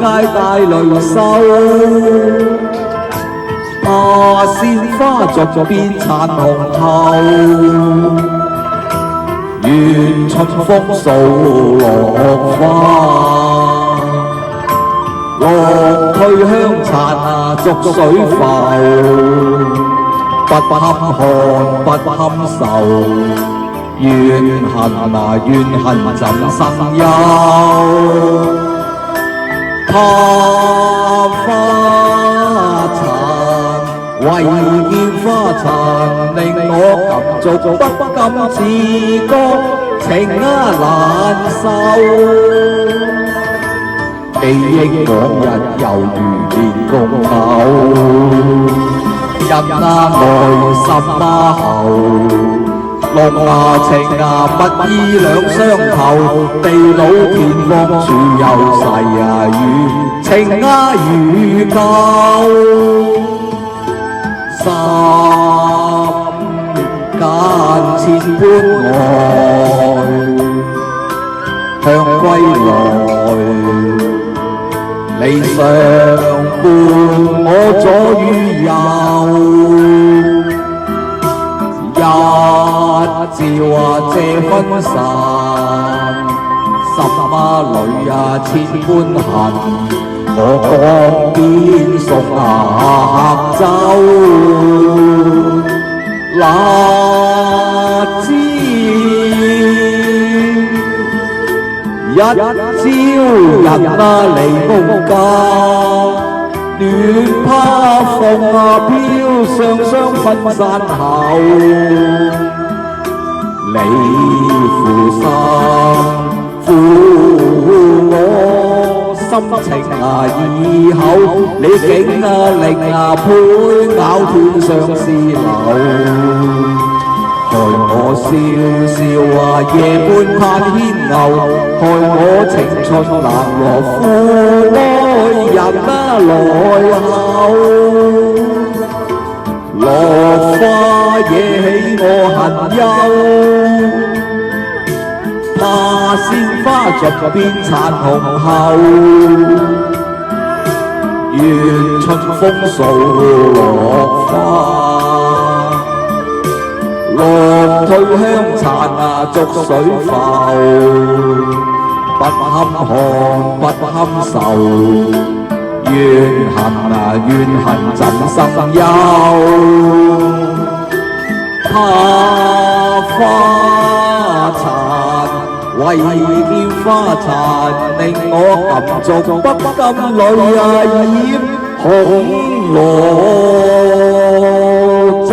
皆帶淚收。怕鮮花逐變殘紅後，願春風掃落花。浪推香殘逐水浮，不堪看不堪受，怨恨怎生憂？怕花殘，為見花殘，令我感觸不禁自覺情難受。記憶往日猶如練功口，人愛心厚，龍情蜜意兩相投，地老天荒處有世緣，情如舊，心間千般愛，向歸來。理想伴我左與右，一朝借分散，心裏千般恨，我江邊送客舟，哪知一朝人離無家，戀怕風飄上霜分散後，你負心負我心情意厚，你竟令配咬斷相思柳。害我笑笑夜半盼牽牛，害我青春冷落負愛人來後。落花惹起我恨憂，怕鮮花逐變殘紅後，願春風掃落花。浪推香殘逐水浮，不堪看不堪受，怨恨怎生憂？怕花殘，為見花殘，令我感觸不禁淚染紅羅罩。